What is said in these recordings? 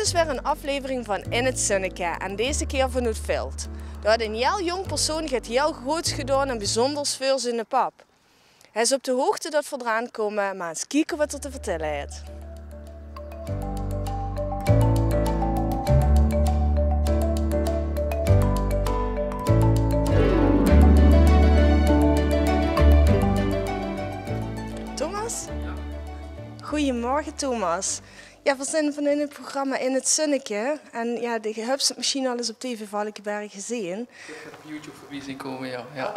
is weer een aflevering van In het Zonneke en deze keer vanuit Veld. Daar een heel jong persoon gaat heel groots gedaan en bijzonders veel in de pap. Hij is op de hoogte dat we eraan komen, maar eens kijken wat er te vertellen heeft. Thomas? Ja. Goedemorgen Thomas. Ja, we zijn van in het programma In het Zonneke. En ja, je hebt het misschien al eens op TV Valkenberg gezien. Ik heb het op YouTube voorbij zien komen, ja. Ja.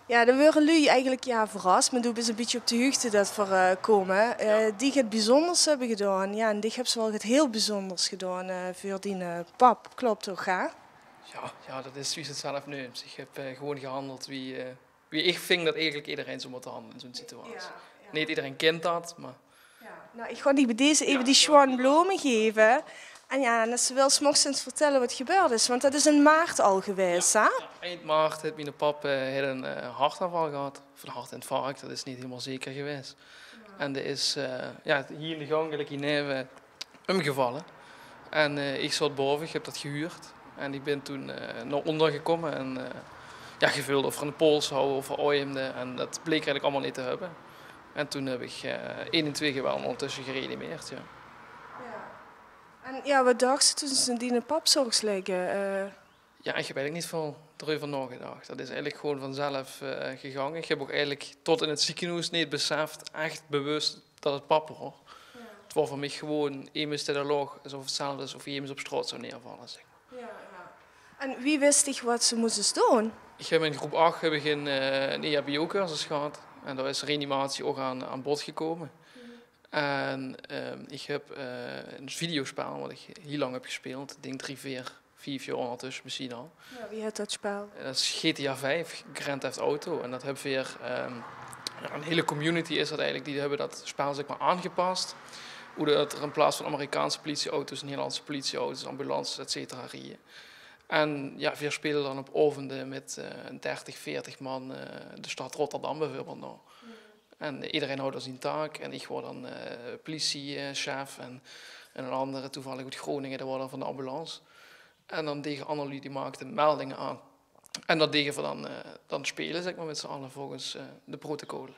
Ja, dan worden jullie eigenlijk verrast. Maar doe eens een beetje op de hoogte dat we komen. Die het bijzonders hebben gedaan. Ja, en die hebben ze wel het heel bijzonders gedaan voor die pap. Klopt toch, hè? Ja, dat is zoals het zelf neemt. Ik heb gewoon gehandeld wie ik vind dat eigenlijk iedereen zo moet handelen in zo'n situatie. Ja. Niet iedereen kent dat, maar... Nou, ik ga die bij deze even die Swan bloemen geven. En ja, en als ze wel 's morgens vertellen wat gebeurd is. Want dat is in maart al geweest, hè? Ja, eind maart heeft mijn pap een hartaanval gehad. Of een hartinfarct, dat is niet helemaal zeker geweest. En er is hier in de gang, gelijk hier omgevallen. En ik zat boven, ik heb dat gehuurd. En ik ben toen naar onder gekomen en gevuld of er een pols houden of oorjemde. En dat bleek eigenlijk allemaal niet te hebben. En toen heb ik 1 en 2 wel ondertussen gereanimeerd. Ja. En ja, wat dacht ze toen ze die papzorgs liggen? Ja, ik heb eigenlijk niet veel erover nagedacht. Dat is eigenlijk gewoon vanzelf gegaan. Ik heb ook eigenlijk tot in het ziekenhuis niet beseft, echt bewust, dat het pap was. Ja. Het was voor mij gewoon, iemand dat er lag, alsof hetzelfde is of iemand op straat zou neervallen. Zeg maar. Ja. En wie wist ik wat ze moesten doen? Ik heb in groep 8 een EHBO-cursus gehad. En daar is reanimatie ook aan bod gekomen. En ik heb een videospel wat ik heel lang heb gespeeld. Ik denk 4 jaar ondertussen misschien al. Ja, wie had dat spel? Dat is GTA 5, Grand Theft Auto. En dat heb weer een hele community is dat eigenlijk. Die hebben dat spel zeg maar aangepast. Hoe dat er in plaats van Amerikaanse politieauto's, Nederlandse politieauto's, ambulances, etc. rijden. En ja, we spelen dan op avonden met 30, 40 man de stad Rotterdam bijvoorbeeld nou. En iedereen houdt dan zijn taak en ik word dan politiechef en een andere toevallig uit Groningen, dat wordt dan van de ambulance. En dan tegen Annelies die maakte meldingen aan. En dat deden we dan spelen zeg maar, met z'n allen volgens de protocollen.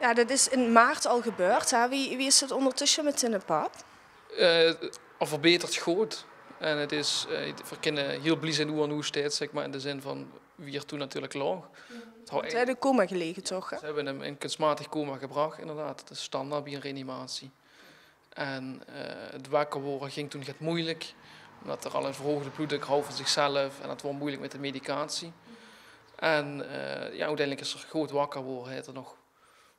Ja, dat is in maart al gebeurd. Hè? Wie is het ondertussen met in de pap? Al verbeterd goed. En het is, we kunnen heel blij zijn hoe en hoe steeds, zeg maar, in de zin van wie er toen natuurlijk lag. Ze hebben in coma gelegen, toch? Hè? Ze hebben hem in kunstmatig coma gebracht, inderdaad. Dat is standaard bij een reanimatie. En het wakker worden ging toen moeilijk. Omdat er al een verhoogde bloeddruk houdt van zichzelf. En het wordt moeilijk met de medicatie. En uiteindelijk is er goed wakker worden. Hij heeft er nog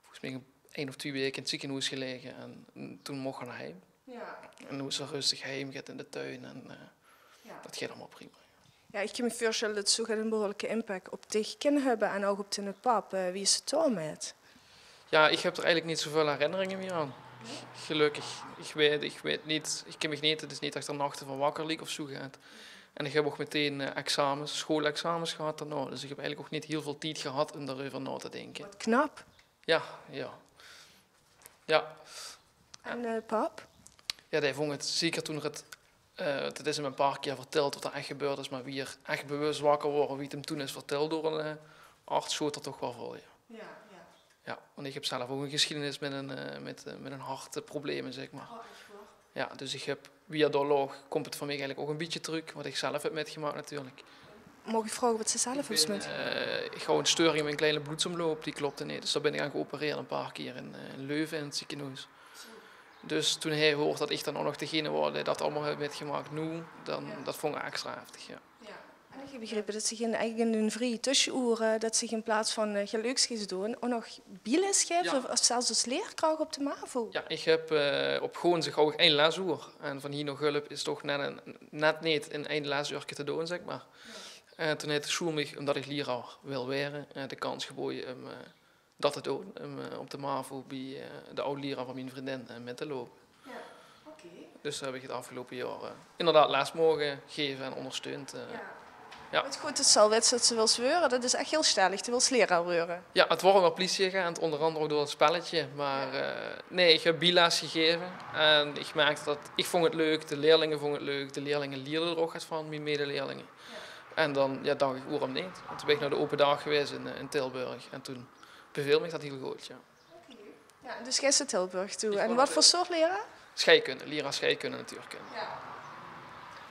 volgens mij 1 of 2 weken in het ziekenhuis gelegen. En toen mocht hij naar huis. Ja. En toen is ze rustig heen, gaat in de tuin en dat gaat allemaal prima. Ja, ik kan me voorstellen dat zo een behoorlijke impact op dich kunnen hebben en ook op de pap. Wie is het toen met? Ja, ik heb er eigenlijk niet zoveel herinneringen meer aan. Gelukkig. Ik weet niet, ik ken me niet, het is niet dat ik er nachten van wakker liep of zo gaat. En ik heb ook meteen schoolexamens gehad daarna. Dus ik heb eigenlijk ook niet heel veel tijd gehad om daarover na te denken. Wat knap. Ja. En pap? Ja, die vond het zeker toen het is hem een paar keer verteld wat er echt gebeurd is, maar wie er echt bewust wakker worden, wie het hem toen is verteld door een arts, schoot er toch wel voor. Ja, want ik heb zelf ook een geschiedenis met een hartproblemen, zeg maar. Ja, dus ik heb, via doorloog komt het van mij eigenlijk ook een beetje terug, wat ik zelf heb metgemaakt natuurlijk. Mag ik vragen wat ze zelf heeft met? Ik ga een storing in mijn kleine bloedsomloop, die klopte niet. Dus daar ben ik aan geopereerd een paar keer in Leuven in het ziekenhuis. Dus toen hij hoort dat ik dan ook nog degene was die dat allemaal heeft metgemaakt nu, dat vond ik extra heftig, ja. En ik heb begrepen dat ze eigenlijk in hun vrije tussenuren, dat ze in plaats van geluksjes doen, ook nog biles geven of zelfs als leerkracht op de MAVO. Ja, ik heb op gewoon zich ook 1 lesuur. En van hier nog hulp is toch net niet in 1 lesuurtje te doen, zeg maar. En toen heeft de school mij, omdat ik leraar wil worden, de kans geboden om dat te doen. Om op de MAVO bij de oude leraar van mijn vriendin met te lopen. Ja, oké. Dus daar heb ik het afgelopen jaar inderdaad les mogen geven en ondersteund. Ja. Het goed, het zal weten dat ze wil zweuren. Dat is echt heel stellig. Ze wil leraar worden. Ja, het wordt wel politieagent, onder andere ook door het spelletje. Maar nee, ik heb biles gegeven en ik merkte dat ik vond het leuk, de leerlingen vonden het leuk, de leerlingen leerden er ook wat van, mijn medeleerlingen. En dan dacht ik, waarom niet? En toen ben ik naar de open dag geweest in Tilburg en toen beviel me dat heel goed. Ja. Ja, dus jij is naar Tilburg toe. En wat voor soort leraar? Scheikunde, leraar scheikunde en natuurkunde. Ja.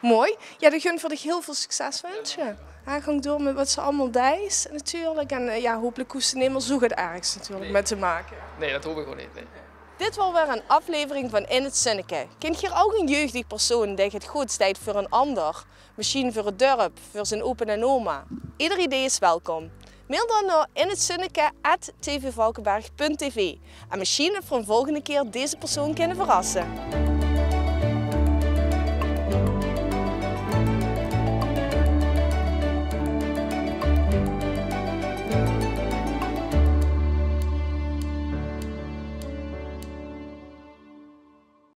Mooi. Ja, de gun voor dich heel veel succes wensen. Hij gaat door met wat ze allemaal deis natuurlijk. En ja, hopelijk hoeft ze niet meer zo het ergst natuurlijk met te maken. Nee, dat hoop ik gewoon niet. Nee. Dit was weer een aflevering van In het Zinneke. Kent je ook een jeugdig persoon die het goed staat voor een ander? Misschien voor het dorp, voor zijn opa en oma. Ieder idee is welkom. Mail dan naar inhetzinneke@tvvalkenberg.tv. En misschien voor een volgende keer deze persoon kunnen verrassen.